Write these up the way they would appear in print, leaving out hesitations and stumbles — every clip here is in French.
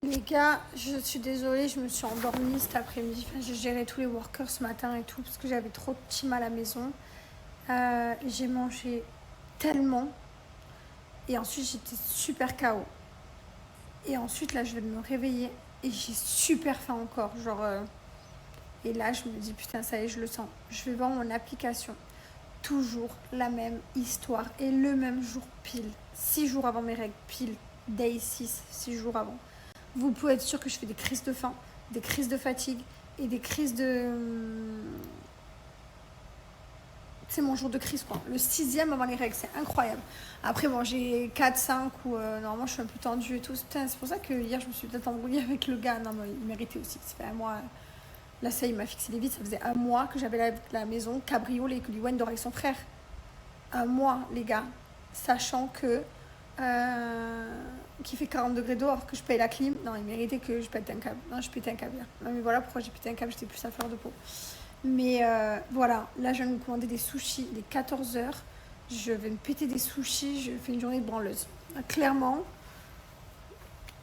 Les gars, je suis désolée, je me suis endormie cet après-midi. Enfin, j'ai géré tous les workers ce matin et tout parce que j'avais trop de team à la maison. J'ai mangé tellement et ensuite j'étais super KO. Et ensuite là, je vais me réveiller et j'ai super faim encore. Et là, je me dis putain, ça y est, je le sens. Je vais voir mon application. Toujours la même histoire et le même jour pile. 6 jours avant mes règles, pile. Day 6, 6 jours avant. Vous pouvez être sûr que je fais des crises de faim, des crises de fatigue et des crises de... C'est mon jour de crise, quoi. Le 6e avant les règles, c'est incroyable. Après, bon, j'ai 4, 5 où normalement je suis un peu tendue et tout. Putain, c'est pour ça que hier je me suis peut-être embrouillée avec le gars. Non, mais il méritait aussi. Ça fait un mois. Là, ça, il m'a fixé les vides. Ça faisait un mois que j'avais la maison cabriolée et que Liwen dort avec son frère. Un mois, les gars. Sachant que qui fait 40 degrés dehors, que je paye la clim. Non, il méritait que je pète un câble. Non, je pétais un câble. Non, mais voilà pourquoi j'ai pété un câble, j'étais plus à fleur de peau. Mais voilà, là, je viens de me commander des sushis, il est 14h. Je vais me péter des sushis, je fais une journée de branleuse. Clairement,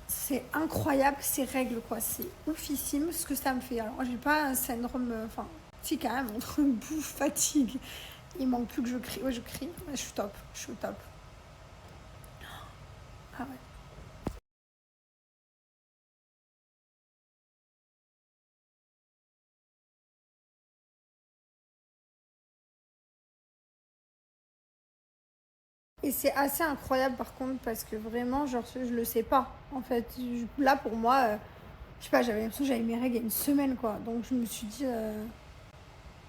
c'est incroyable ces règles, quoi. C'est oufissime ce que ça me fait. Alors, j'ai pas un syndrome, enfin, si quand même, entre bouffe, fatigue. Il manque plus que je crie. Ouais, je crie. Ouais, je suis top, je suis au top. Ah ouais. Et c'est assez incroyable par contre parce que vraiment, genre, je le sais pas. En fait, là pour moi, je sais pas, j'avais l'impression que j'avais mes règles il y a une semaine quoi. Donc je me suis dit,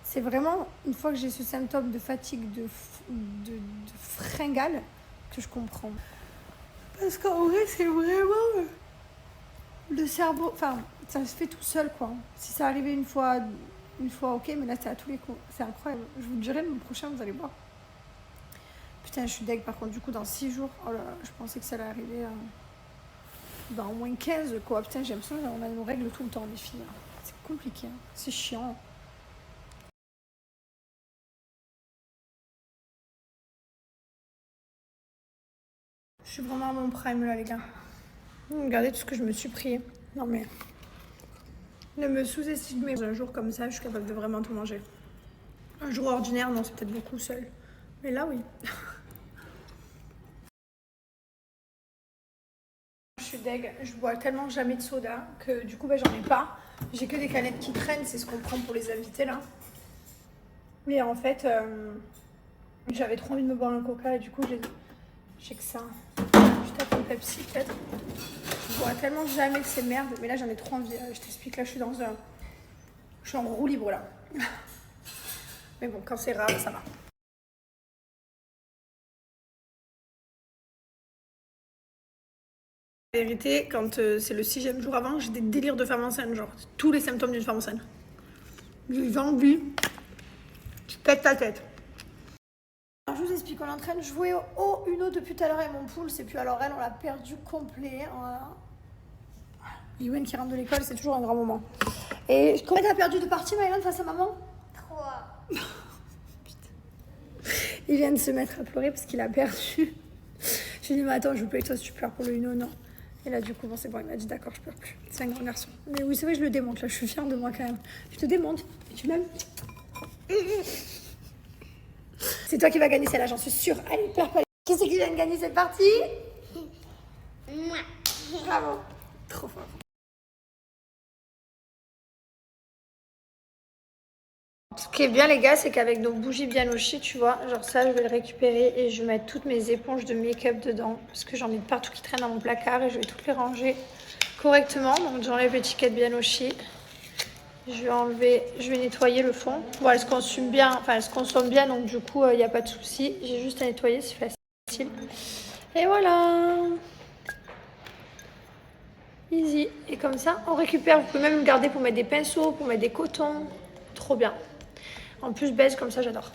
c'est vraiment une fois que j'ai ce symptôme de fatigue, de fringale, que je comprends. Parce qu'en vrai, c'est vraiment le cerveau, enfin, ça se fait tout seul quoi. Si ça arrivait une fois ok, mais là c'est à tous les coups. C'est incroyable. Je vous dirai le prochain, vous allez voir. Putain, je suis deg par contre, du coup, dans 6 jours, oh là là, je pensais que ça allait arriver dans au moins 15 quoi. Putain, j'ai l'impression qu'on a nos règles tout le temps, les filles. C'est compliqué, hein. C'est chiant. Je suis vraiment à mon prime là, les gars. Regardez tout ce que je me suis pris. Non mais, ne me sous-estimez. Un jour comme ça, je suis capable de vraiment tout manger. Un jour ordinaire, non, c'est peut-être beaucoup seul. Mais là, oui. Je suis deg, je bois tellement jamais de soda que du coup, bah, j'en ai pas. J'ai que des canettes qui traînent, c'est ce qu'on prend pour les invités là. Mais en fait, j'avais trop envie de me boire un coca et du coup, j'ai que ça. Je tape une Pepsi peut-être. Je bois tellement jamais de ces merdes, mais là j'en ai trop envie. Je t'explique, là je suis en roue libre là. Mais bon, quand c'est rare, ça va. En vérité, quand c'est le 6e jour avant, j'ai des délires de femme enceinte, genre tous les symptômes d'une femme enceinte. J'ai envie, je pète ta tête. Alors, je vous explique, on est en train de jouer au Uno depuis tout à l'heure et mon poule, c'est plus à l'oreille, on l'a perdu complet. Youen qui rentre de l'école, c'est toujours un grand moment. Et combien t'as perdu de parties, Maëlan, face à maman? 3. Il vient de se mettre à pleurer parce qu'il a perdu. Je lui ai dit, mais attends, je veux pas avec toi si tu pleures pour le Uno, non. Et là, du coup, bon, c'est bon, il m'a dit, d'accord, je pleure plus. C'est un grand garçon. Mais oui, c'est vrai, je le démonte, là, je suis fière de moi quand même. Je te démonte, et tu m'aimes. C'est toi qui vas gagner celle-là, j'en suis sûre. Allez, pleure pas. Qui c'est qui vient de gagner cette partie? Moi. Bravo. Trop fort. Ce qui est bien les gars, c'est qu'avec nos bougies Bianoshi, tu vois, genre ça je vais le récupérer et je vais mettre toutes mes éponges de make-up dedans parce que j'en ai partout qui traînent dans mon placard et je vais toutes les ranger correctement. Donc j'enlève l'étiquette Bianoshi. Je vais nettoyer le fond. Bon, elle se consomme bien, donc du coup il n'y a pas de souci. J'ai juste à nettoyer, c'est facile. Et voilà. Easy. Et comme ça, on récupère. Vous pouvez même le garder pour mettre des pinceaux, pour mettre des cotons. Trop bien. En plus, beige, comme ça, j'adore.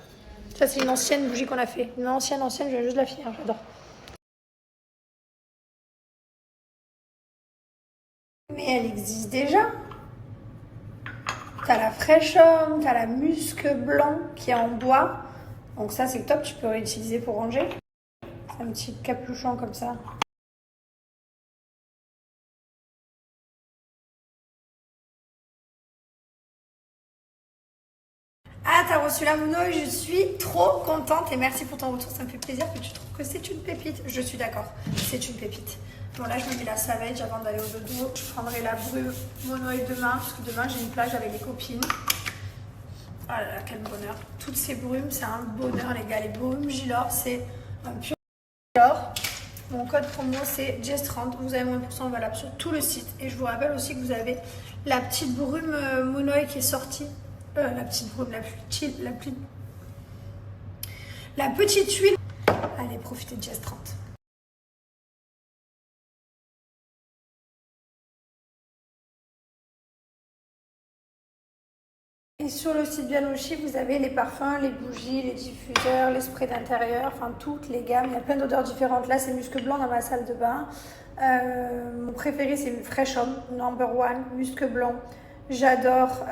Ça, c'est une ancienne bougie qu'on a fait. Une ancienne, je viens juste de la finir, j'adore. Mais elle existe déjà. T'as la Fresh Homme, t'as la Musc Blanc qui est en bois. Donc ça, c'est top, tu peux réutiliser pour ranger. C'est un petit capuchon comme ça. Ah, t'as reçu la mono et je suis trop contente et merci pour ton retour, ça me fait plaisir que tu trouves que c'est une pépite. Je suis d'accord, c'est une pépite. Bon là je me mets la savette avant d'aller au dodo, je prendrai la brume monoïde demain parce que demain j'ai une plage avec les copines. Ah là là, quel bonheur. Toutes ces brumes, c'est un bonheur les gars. Les brumes Gilor, c'est un pur Gilor. Mon code promo c'est Jess30, vous avez moins % valable sur tout le site. Et je vous rappelle aussi que vous avez la petite brume monoïde qui est sortie. La petite brume, la petite huile. Allez, profitez de Jess30. Et sur le site Bianochi, vous avez les parfums, les bougies, les diffuseurs, les sprays d'intérieur, enfin toutes les gammes. Il y a plein d'odeurs différentes. Là, c'est musc blanc dans ma salle de bain. Mon préféré, c'est Fresh Homme, number one, musc blanc. J'adore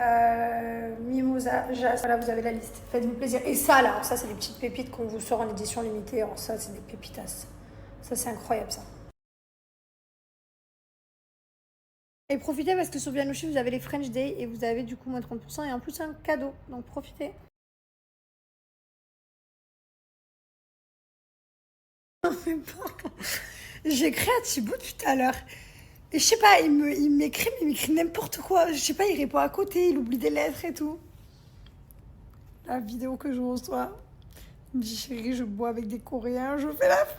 Mimosa, Jas. Voilà, vous avez la liste. Faites-vous plaisir. Et ça, là, ça, c'est des petites pépites qu'on vous sort en édition limitée. Alors ça, c'est des pépitas. Ça, c'est incroyable, ça. Et profitez parce que sur Bianochi, vous avez les French Day et vous avez du coup moins 30% et en plus un cadeau. Donc profitez. J'ai écrit à Thibaut tout à l'heure. Et je sais pas, il m'écrit, mais il m'écrit n'importe quoi. Je sais pas, il répond à côté, il oublie des lettres et tout. La vidéo que je reçois. Il me dit chérie, je bois avec des Coréens, je fais la fête.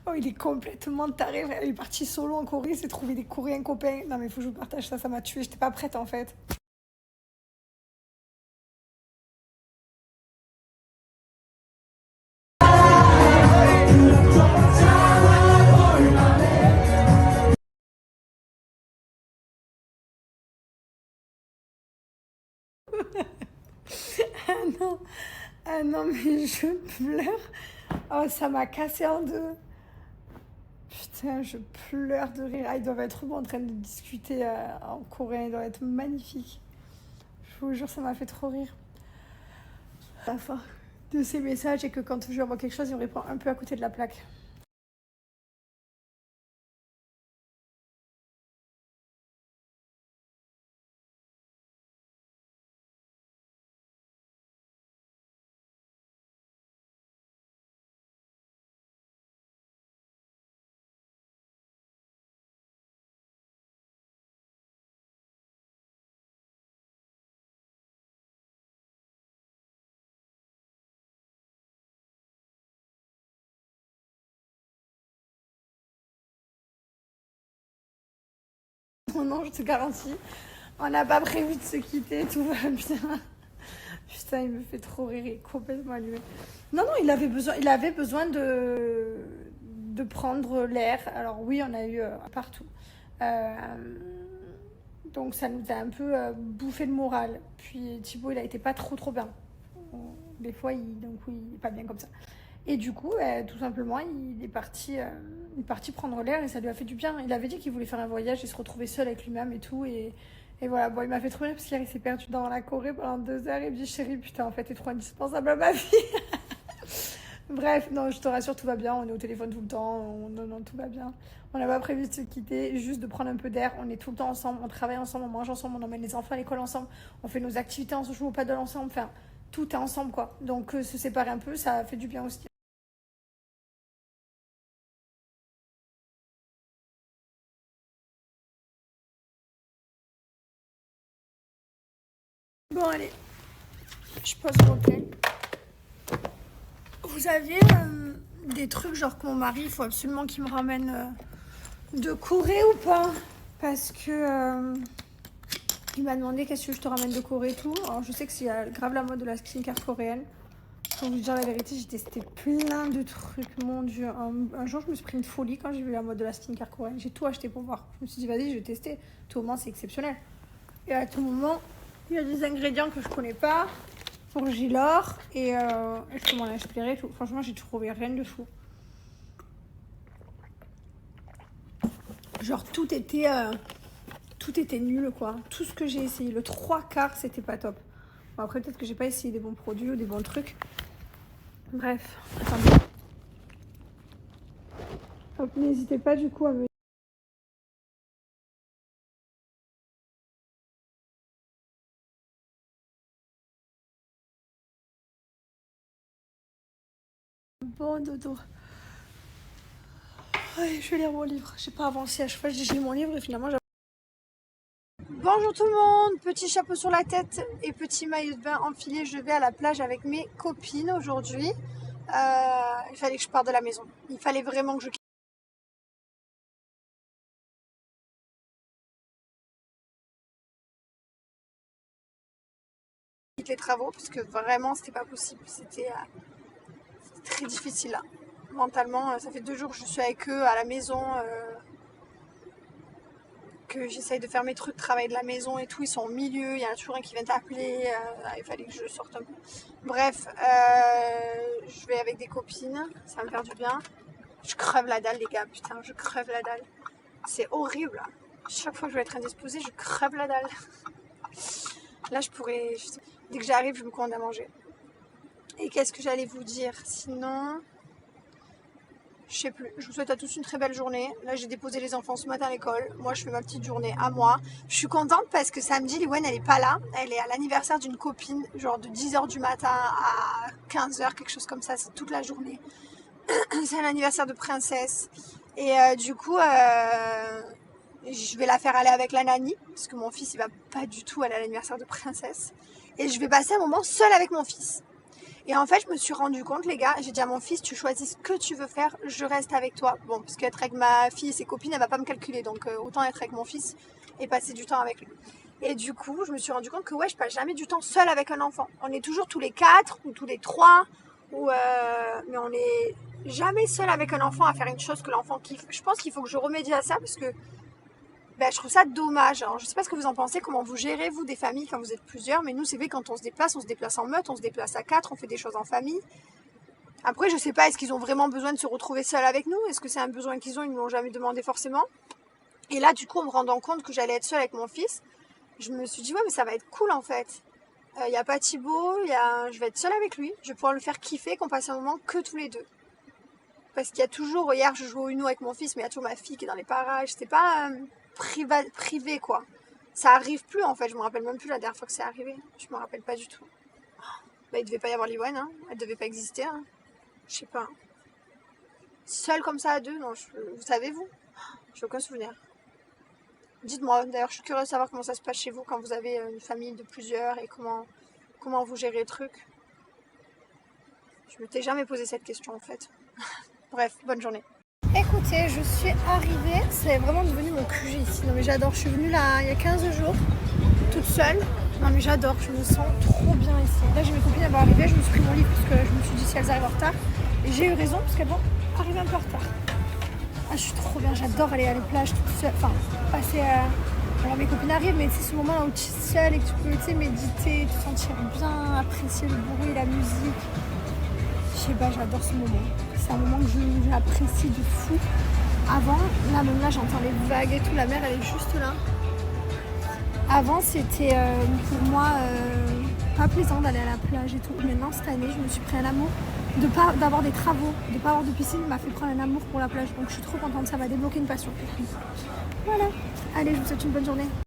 Oh, il est complètement taré. Il est parti solo en Corée, il s'est trouvé des Coréens copains. Non, mais il faut que je vous partage ça, ça m'a tué. J'étais pas prête en fait. Ah non, ah non, mais je pleure. Oh, ça m'a cassé en deux. Putain, je pleure de rire. Ah, ils doivent être en train de discuter en coréen. Ils doivent être magnifiques. Je vous jure, ça m'a fait trop rire. La fin de ces messages et que quand je lui envoie quelque chose, il me répond un peu à côté de la plaque. Oh non, je te garantis. On n'a pas prévu de se quitter, tout va bien. Putain, il me fait trop rire, il est complètement allumé. Non, non, il avait besoin de prendre l'air. Alors oui, on a eu partout. Euh, donc ça nous a un peu bouffé le moral. Puis Thibaut, il a été pas trop bien. Des fois, donc oui, il est pas bien comme ça. Et du coup, tout simplement, il est parti prendre l'air et ça lui a fait du bien. Il avait dit qu'il voulait faire un voyage et se retrouver seul avec lui-même et tout. Et voilà, bon, il m'a fait trop bien parce qu'hier, il s'est perdu dans la Corée pendant 2 heures. Il me dit, chérie, putain, en fait, t'es trop indispensable à ma vie. Bref, non, je te rassure, tout va bien. On est au téléphone tout le temps. Non, tout va bien. On n'a pas prévu de se quitter, juste de prendre un peu d'air. On est tout le temps ensemble, on travaille ensemble, on mange ensemble, on emmène les enfants à l'école ensemble, on fait nos activités ensemble, on joue au paddle ensemble. Enfin, tout est ensemble, quoi. Donc, se séparer un peu, ça fait du bien aussi. Bon, allez, je pose mon thé. Vous aviez des trucs genre que mon mari, il faut absolument qu'il me ramène de Corée ou pas? Parce que il m'a demandé qu'est-ce que je te ramène de Corée et tout. Alors je sais que c'est grave la mode de la skincare coréenne. Pour vous dire la vérité, j'ai testé plein de trucs, mon dieu. Un jour, je me suis pris une folie quand j'ai vu la mode de la skincare coréenne. J'ai tout acheté pour voir. Je me suis dit, vas-y, je vais tester. Tout moment, c'est exceptionnel. Et à tout moment, il y a des ingrédients que je connais pas pour Gilor et je peux m'en inspirer. Tout. Franchement, j'ai trouvé rien de fou. Genre, tout était nul, quoi. Tout ce que j'ai essayé, le 3/4, c'était pas top. Bon, après, peut-être que j'ai pas essayé des bons produits ou des bons trucs. Bref, attendez. Hop, n'hésitez pas du coup à me Bon dodo. Ouais, je vais lire mon livre. J'ai pas avancé à chaque fois, j'ai lu mon livre et finalement j'ai... Bonjour tout le monde, petit chapeau sur la tête et petit maillot de bain enfilé. Je vais à la plage avec mes copines aujourd'hui. Il fallait que je parte de la maison. Il fallait vraiment que je quitte les travaux parce que vraiment c'était pas possible. C'était très difficile là. Mentalement, ça fait 2 jours que je suis avec eux à la maison. Que j'essaye de faire mes trucs, travailler de la maison et tout, ils sont au milieu, il y en a toujours un qui vient t'appeler, il fallait que je sorte un peu. Bref, je vais avec des copines, ça va me faire du bien. Je crève la dalle les gars, putain, je crève la dalle. C'est horrible. Chaque fois que je vais être indisposée, je crève la dalle. Là, dès que j'arrive, je me commande à manger. Et qu'est-ce que j'allais vous dire sinon? Je sais plus. Je vous souhaite à tous une très belle journée. Là, j'ai déposé les enfants ce matin à l'école. Moi, je fais ma petite journée à moi. Je suis contente parce que samedi, Liwen, elle est pas là. Elle est à l'anniversaire d'une copine, genre de 10h du matin à 15h, quelque chose comme ça. C'est toute la journée. C'est l'anniversaire de princesse. Et du coup, je vais la faire aller avec la nanny. Parce que mon fils, il va pas du tout aller à l'anniversaire de princesse. Et je vais passer un moment seule avec mon fils. Et en fait, je me suis rendu compte, les gars, j'ai dit à mon fils, tu choisis ce que tu veux faire, je reste avec toi. Bon, parce qu'être avec ma fille et ses copines, elle va pas me calculer, donc autant être avec mon fils et passer du temps avec lui. Et du coup, je me suis rendu compte que ouais, je passe jamais du temps seule avec un enfant. On est toujours tous les 4 ou tous les 3, mais on est jamais seul avec un enfant à faire une chose que l'enfant kiffe. Je pense qu'il faut que je remédie à ça parce que je trouve ça dommage. Alors, je sais pas ce que vous en pensez, comment vous gérez, vous, des familles quand vous êtes plusieurs, mais nous, c'est vrai, quand on se déplace en meute, on se déplace à 4, on fait des choses en famille. Après, je sais pas, est-ce qu'ils ont vraiment besoin de se retrouver seuls avec nous? Est-ce que c'est un besoin qu'ils ont, ils ne l'ont jamais demandé forcément? Et là, du coup, en me rendant compte que j'allais être seule avec mon fils, je me suis dit, ouais, mais ça va être cool en fait. Il n'y a pas Thibaut, je vais être seule avec lui, je vais pouvoir le faire kiffer, qu'on passe un moment que tous les deux. Parce qu'il y a toujours, hier, je joue au Uno avec mon fils, mais il y a toujours ma fille qui est dans les parages, c'était pas... privé quoi. Ça arrive plus en fait, je me rappelle même plus la dernière fois que c'est arrivé. Je me rappelle pas du tout. Il devait pas y avoir Liwen, hein. Elle devait pas exister. Hein. Je sais pas. Seule comme ça à 2, non, vous savez vous? J'ai aucun souvenir. Dites-moi, d'ailleurs je suis curieuse de savoir comment ça se passe chez vous quand vous avez une famille de plusieurs et comment vous gérez le truc. Je m'étais jamais posé cette question en fait. Bref, bonne journée. Écoutez, je suis arrivée, c'est vraiment devenu mon QG ici. Non mais j'adore, je suis venue là il y a 15 jours, toute seule. Non mais j'adore, je me sens trop bien ici. Là j'ai mes copines, elles vont arriver, je me suis pris mon livre parce que je me suis dit si elles arrivent en retard. Et j'ai eu raison parce qu'elles vont arriver un peu en retard. Ah je suis trop bien, j'adore aller à la plage toute seule, enfin passer à... Alors mes copines arrivent, mais c'est ce moment là où tu es seule et que tu peux méditer, te sentir bien, apprécier le bruit, la musique. Je sais pas, j'adore ce moment. C'est un moment que j'apprécie de fou. Avant, là même là j'entends les vagues et tout, la mer elle est juste là. Avant c'était pour moi pas plaisant d'aller à la plage et tout. Maintenant cette année je me suis pris un amour d'avoir des travaux, de pas avoir de piscine m'a fait prendre un amour pour la plage. Donc je suis trop contente, ça va débloquer une passion. Voilà, allez je vous souhaite une bonne journée.